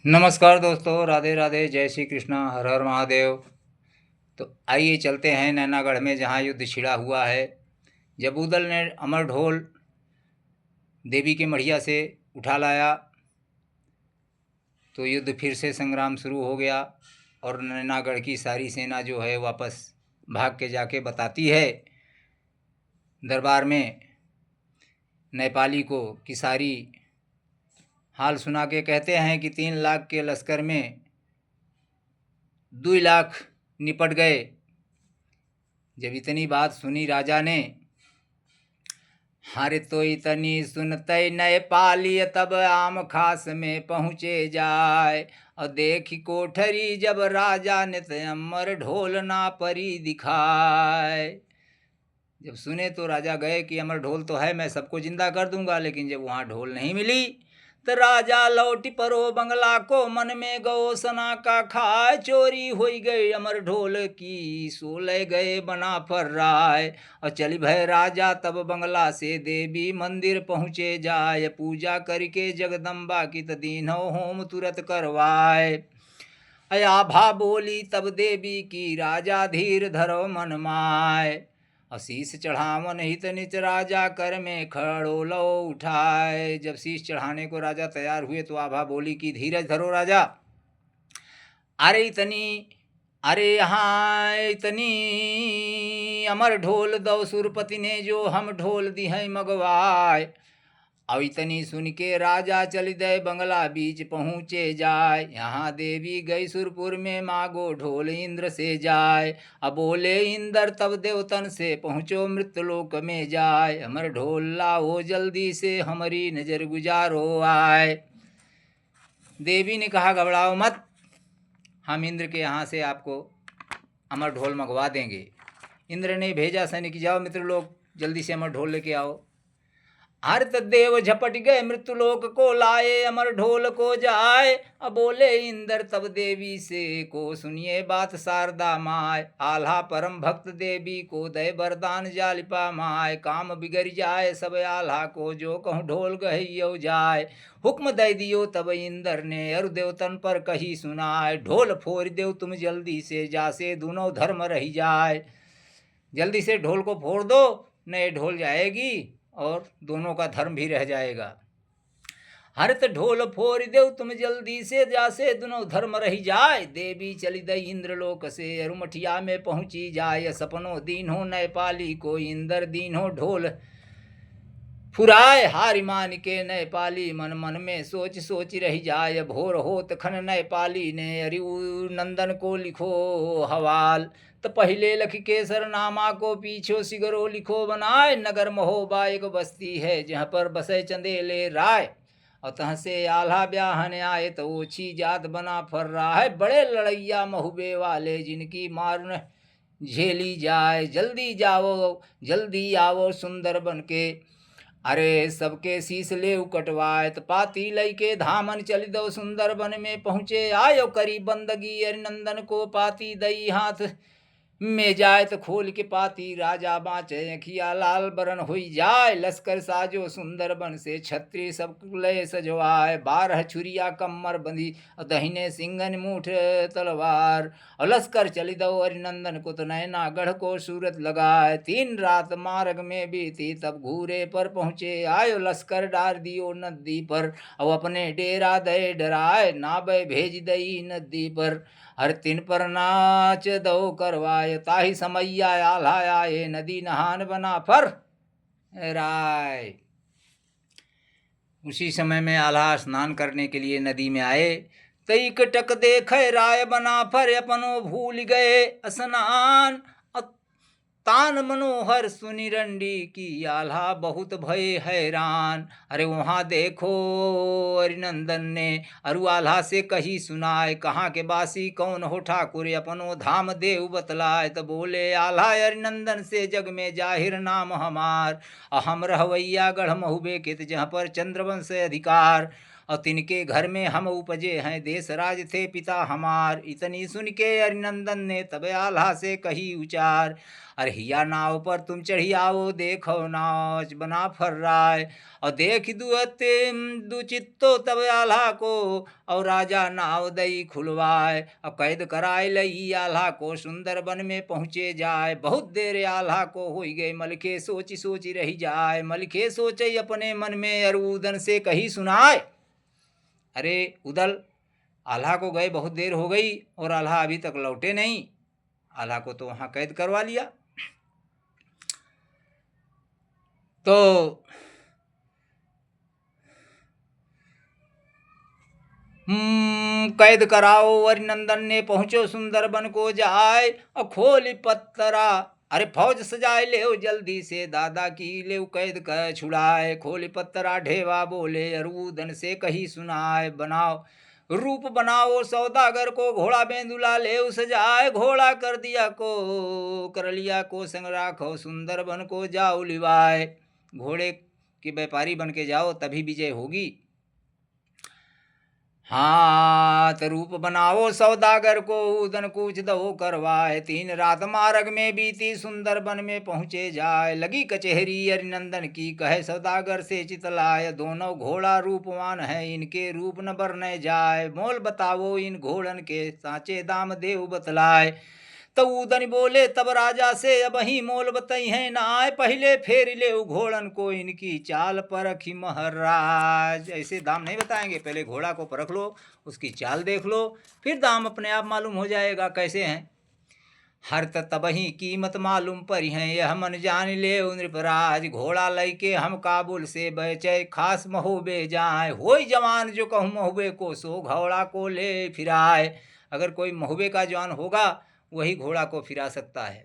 नमस्कार दोस्तों, राधे राधे, जय श्री कृष्णा, हर हर महादेव। तो आइए चलते हैं नैनागढ़ में, जहाँ युद्ध छिड़ा हुआ है। जब उदल ने अमर ढोल देवी के मढ़िया से उठा लाया तो युद्ध फिर से संग्राम शुरू हो गया। और नैनागढ़ की सारी सेना जो है वापस भाग के जाके बताती है दरबार में नेपाली को कि सारी हाल सुना के कहते हैं कि 3 लाख के लश्कर में 2 लाख निपट गए। जब इतनी बात सुनी राजा ने, हर तो इतनी सुनते नेपाली तब आम खास में पहुँचे जाए। और देखी कोठरी जब राजा ने अमर ढोल ना परी दिखाए। जब सुने तो राजा गए कि अमर ढोल तो है, मैं सबको जिंदा कर दूंगा। लेकिन जब वहाँ ढोल नहीं मिली तो राजा लौटी परो बंगला को, मन में गो सना का खाए। चोरी हो गई अमर ढोल की, सो ले गए बना फर्राए। और चली भय राजा तब बंगला से देवी मंदिर पहुँचे जाए। पूजा करके जगदम्बा की दीनो होम तुरंत करवाए। अया भा बोली तब देवी की, राजा धीर धरो मन माय। शीश चढ़ावन हित निच राजा कर में खड़ो लो उठाए। जब शीश चढ़ाने को राजा तैयार हुए तो आभा बोली कि धीरज धरो राजा। अरे यहाँ इतनी अमर ढोल दो सुरपति ने, जो हम ढोल दी है मगवाए। अब इतनी सुन के राजा चल दे बंगला बीच पहुँचे जाए। यहाँ देवी गई सुरपुर में, मागो ढोल इंद्र से जाए। अब बोले इंद्र तब देवतन से, पहुँचो मृत्युलोक में जाए। अमर ढोल लाओ जल्दी से, हमारी नजर गुजारो आए। देवी ने कहा घबराओ मत, हम इंद्र के यहाँ से आपको अमर ढोल मंगवा देंगे। इंद्र ने भेजा सैनिक, जाओ मित्रलोक जल्दी से अमर ढोल लेके आओ। हरत देव झपट गए मृत्युलोक को, लाए अमर ढोल को जाए। अब बोले इंद्र तब देवी से को, सुनिए बात शारदा माय। आल्हा परम भक्त देवी को, दय वरदान जालिपा माय। काम बिगड़ जाए सब आल्हा को, जो कहूँ ढोल गहियो जाए। हुक्म दे दियो तब इंद्र ने, अरु देवतन पर कही सुनाए। ढोल फोड़ देव तुम जल्दी से, जासे दोनों धर्म रही जाए। जल्दी से ढोल को फोड़ दो, नए ढोल जाएगी और दोनों का धर्म भी रह जाएगा। हरत ढोल फोड़ देव तुम जल्दी से, जासे दोनों धर्म रही जाए। देवी चली दई इंद्रलोक से, अरुमठिया में पहुंची जाए। सपनो दीन हो नेपाली को, इंद्र दीन हो ढोल फुराए। हारि मान के नेपाली मन मन में सोच सोच रही जाए। भोर होत खन नेपाली ने, अरिऊ नंदन को लिखो हवाल। तो पहले लख केसर नामा को, पीछो सिगरो लिखो बनाए। नगर महोबा एक बस्ती है, जहाँ पर बसे चंदेले राय। और तहाँ से आल्हा ब्याहन आए, तो ओछी जात बना फर रहा है। बड़े लड़ैया महुबे वाले, जिनकी मार झेली जाए। जल्दी जाओ जल्दी आओ सुंदर बन के, अरे सबके शीस ले कटवाए। तो पाती लई के धामन चल दो, सुंदर बन में पहुँचे आयो। करी बंदगी अरिनंदन को, पाती दई हाथ में जाए। तो खोल के पाती राजा बाँचे, अखिया लाल बरन हुई जाए। लश्कर साजो सुंदर बन से, छत्री सब लय सजवाए। 12 छुरिया कमर बंधी, दहिने सिंगन मूठ तलवार। और लश्कर चली दो अरिनंदन को, तो नैनागढ़ को सूरत लगाए। 3 रात मार्ग में बीती, तब घूरे पर पहुँचे आयो। लश्कर डार दियो नदी पर, अब अपने डेरा दे डराए। नाबे भेज दई नदी पर, हर 3 पर नाच दो करवाए। ताही समैया आल्हा आए, नदी नहान बना फर राय। उसी समय में आल्हा स्नान करने के लिए नदी में आए। तई कटक देखे राय बना फर, अपनो भूल गए स्नान। तान मनोहर सुनी रंडी की, आल्हा बहुत भय हैरान। अरे वहाँ देखो अरिनंदन ने, अरु आल्हा से कही सुनाए। कहाँ के बासी कौन हो ठाकुर, अपनो धाम देव बतलाए। तो बोले आल्हा अरिनंदन से, जग में जाहिर नाम हमार। हम रहवैया गढ़ महुबे के, जहाँ पर चंद्रवंश अधिकार। और तिनके घर में हम उपजे हैं, देश राज थे पिता हमार। इतनी सुन के अरिनंदन ने तब आल्हा से कही उचार, अरे हिया नाव पर तुम चढ़ी आओ, देखो नाच बना फर्राय। और देख दुअते दुचित्तो तब आल्हा को, और राजा नाव दई खुलवाए। और कैद कराए लई आल्हा को, सुंदर वन में पहुँचे जाए। बहुत देर आल्हा को हो गए, मलखे सोची सोची रही जाए। मलखे सोचे अपने मन में, अरूदन से कही सुनाए। अरे उदल, आल्हा को गए बहुत देर हो गई और आल्हा अभी तक लौटे नहीं। आल्हा को तो वहाँ कैद करवा लिया। तो कैद कराओ अरिनंदन ने, पहुँचो सुंदर बन को जाए। और खोली पत्तरा, अरे फौज सजाए ले जल्दी से, दादा की ले कैद कर छुड़ाए। खोली पत्तरा ढेवा बोले, अरूदन से कही सुनाए। बनाओ रूप बनाओ सौदागर को, घोड़ा बेंदुला ले सजाए। घोड़ा कर दिया को, कर लिया को संग राखो, सुंदर बन को जाओ लिवाए। घोड़े के व्यापारी बन के जाओ, तभी विजय होगी। हाँ तो रूप बनाओ सौदागर को, उदन कूच दो करवाए। 3 रात मार्ग में बीती, सुंदर बन में पहुँचे जाए। लगी कचहरी अरिनंदन की, कहे सौदागर से चितलाए। दोनों घोड़ा रूपवान है, इनके रूप न बरने जाए। मोल बताओ इन घोड़न के, साचे दाम देव बतलाए। तो उदन बोले तब राजा से, अब ही मोल बताई है ना आए। पहले फेर ले घोड़न को, इनकी चाल परखी महाराज। ऐसे दाम नहीं बताएंगे, पहले घोड़ा को परख लो, उसकी चाल देख लो, फिर दाम अपने आप मालूम हो जाएगा कैसे हैं। हर तब ही कीमत मालूम परी है, यह मन जान ले नृपराज। घोड़ा लई के हम काबुल से बेचे, खास महोबे जाए। होई जवान जो कहूँ महुबे को, सो घोड़ा को ले फिराए। अगर कोई महुबे का जवान होगा, वही घोड़ा को फिरा सकता है।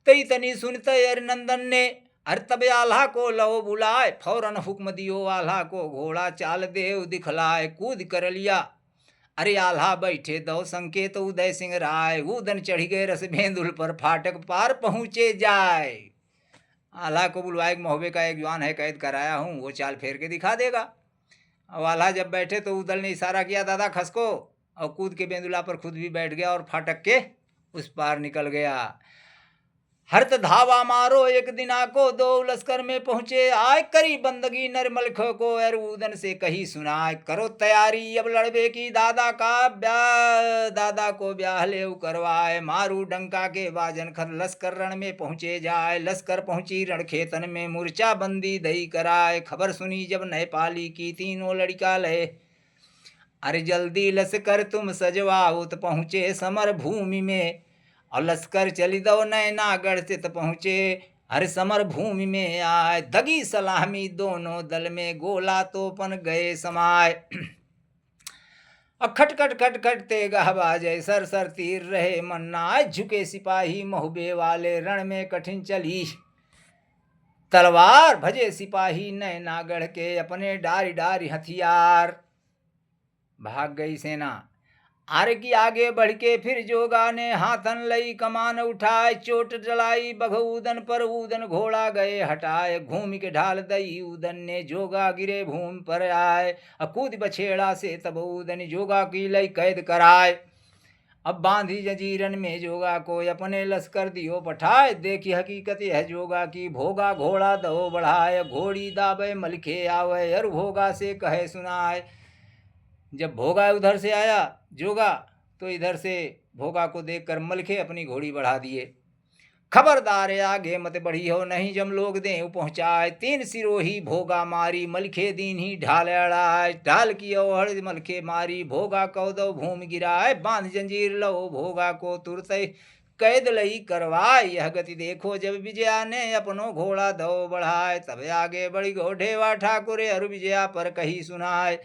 तो इतनी सुनते अरिनंदन ने, अरे तब आल्हा को लो बुलाए। फौरन हुक्म दियो आल्हा को, घोड़ा चाल देव दिखलाए। कूद कर लिया, अरे आल्हा बैठे दो संकेत उदय सिंह राय। उदन चढ़ी गए रस भेंदुल पर, फाटक पार पहुँचे जाए। आल्हा को बुलवाए, महोबे का एक जवान है, कैद कराया हूँ, वो चाल फेर के दिखा देगा। अब आल्हा जब बैठे तो उदल ने इशारा किया, दादा खसको, और कूद के बेंदुला पर खुद भी बैठ गया और फाटक के उस पार निकल गया। हरत धावा मारो एक दिना को, 2 लश्कर में पहुँचे आए। करी बंदगी नरमलख को, अरूदन से कही सुनाए। करो तैयारी अब लड़बे की, दादा का ब्याह, दादा को ब्याह ले करवाए। मारू डंका के बाजन खर, लश्कर रण में पहुँचे जाए। लश्कर पहुँची रण खेतन में, मूर्छा बंदी दई कराए। खबर सुनी जब नेपाली की, तीनों लड़का ले। अरे जल्दी लश्कर तुम सजवाओ, तो पहुँचे समर भूमि में। और लश्कर चली दो नैनागढ़ से, तो पहुँचे हर समर भूमि में आए। दगी सलामी दोनों दल में, गोला तोपन गए समाए। खट खट खट खट ते गहबाजे, सर सर तीर रहे मन्नाए। झुके सिपाही महुबे वाले, रण में कठिन चली तलवार। भजे सिपाही नैनागढ़ के, अपने डारी डारी हथियार। भाग गई सेना। आरे की आगे बढ़ के फिर जोगा ने, हाथन लई कमान उठाए। चोट चलाई बघऊदन पर, ऊदन घोड़ा गए हटाए। घूम के ढाल दई ऊदन ने, जोगा गिरे भूमि पर आए। कूद बछेड़ा से तब ऊदन, जोगा की लई कैद कराए। अब बांधी जंजीरन में जोगा को, अपने लश्कर दियो पठाए। देखी हकीकत है जोगा की, भोगा घोड़ा दो बढ़ाए। घोड़ी दाबे मलखे आवे, अर भोगा से कहे सुनाए। जब भोगा उधर से आया जोगा, तो इधर से भोगा को देखकर मलखे अपनी घोड़ी बढ़ा दिए। खबरदार आगे मत बढ़ी हो, नहीं जम लोग देव पहुँचाए। 3 सिरोही भोगा मारी, मलखे दीन ही ढाल अड़ाए। ढाल की ओहड़ मलखे मारी, भोगा कौदो भूमि गिराए। बांध जंजीर लो भोगा को, तुरत कैद लई करवाए। यह गति देखो जब विजया ने, अपनो घोड़ा दो बढ़ाए। तब आगे बढ़ी गो ढेवा ठाकुर, अरु विजया पर कही सुनाए।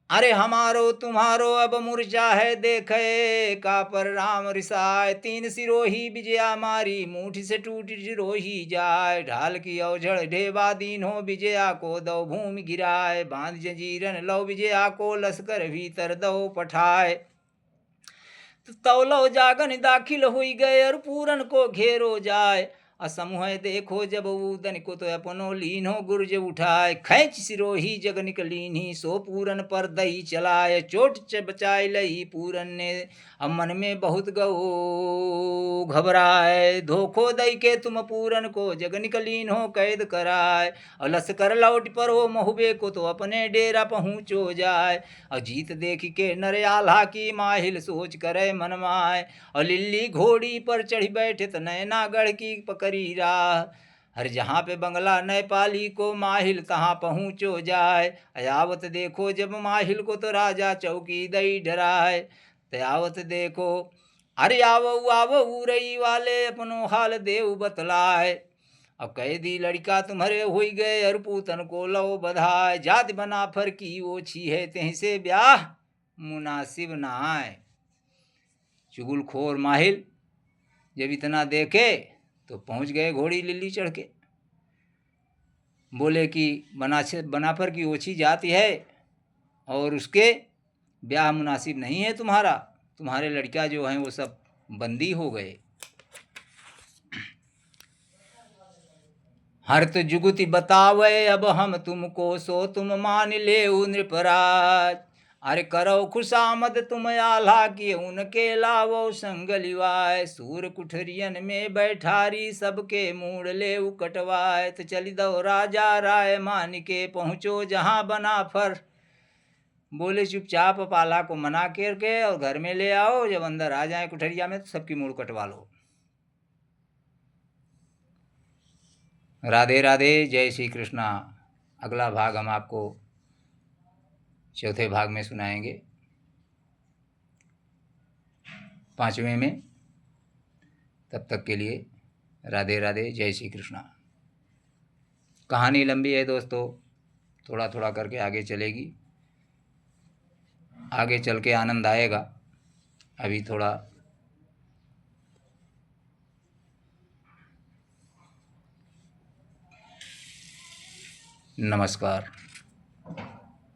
अरे हमारो तुम्हारो अब मूर्छा है, देखे का पर राम रिसाए। 3 सिरोही विजया मारी, मुठी से टूटी सिरोही जाए। ढाल की औझड़ ढेबा दीन हो, विजया को दो भूमि गिराए। बांध जंजीरन लो विजया को, लश्कर भीतर दो पठाए। तौलो जागन दाखिल हुई गए, और पूरन को घेरो जाए। असमूह देखो जब उदन को तो अपनो लीनो गुर्ज उठाए, खैच सिरोही जग निकलीनी सो पूरन पर दही चलाए, चोट बचाए लई पूरन ने अब मन में बहुत गो घबराए, धोखो दई के तुम पूरन को जग निकलीन हो कैद कराए, और लश्कर लौट पर हो महुबे को तो अपने डेरा पहुँचो जाए, और जीत देख के नर आल्हा की माहिल सोच करे मन माए, और लिल्ली घोड़ी पर चढ़ी बैठे त नैनागढ़ की पकड़ी राह, हर जहाँ पे बंगला नेपाली को माहिल तहाँ पहुँचो जाए, अयावत देखो जब माहिल को तो राजा चौकी दई डराए, तयावत देखो अरे आवऊ आवऊ रई वाले अपनो हाल देव बतलाए, अब कैदी लड़का तुम्हारे हुई गए और पूतन को लो बधाए, जात बना फर की ओछी है तहीं से ब्याह मुनासिब न आए। चुगलखोर माहिल जब इतना देखे तो पहुंच गए घोड़ी लिल्ली चढ़ के, बोले कि बनाफर की ओछी जाति है और उसके ब्याह मुनासिब नहीं है तुम्हारा, तुम्हारे लड़का जो हैं वो सब बंदी हो गए। हर्त जुगति बतावे अब हम तुमको सो तुम मान ले नृपराज, अरे करो खुशामद तुम आल्हा की उनके लावो संग लिवाए, सूर कुठरियन में बैठारी सबके मूड ले कटवाए, तो चली दो राजा राय मान के पहुँचो जहाँ बना फर, बोले चुपचाप पाला को मना करके और घर में ले आओ, जब अंदर आ जाए कुठरिया में तो सबकी मूड कटवा लो। राधे राधे, जय श्री कृष्णा। अगला भाग हम आपको चौथे भाग में सुनाएंगे, 5वें में। तब तक के लिए राधे राधे, जय श्री कृष्णा। कहानी लंबी है दोस्तों, थोड़ा थोड़ा करके आगे चलेगी, आगे चल के आनंद आएगा। अभी थोड़ा नमस्कार।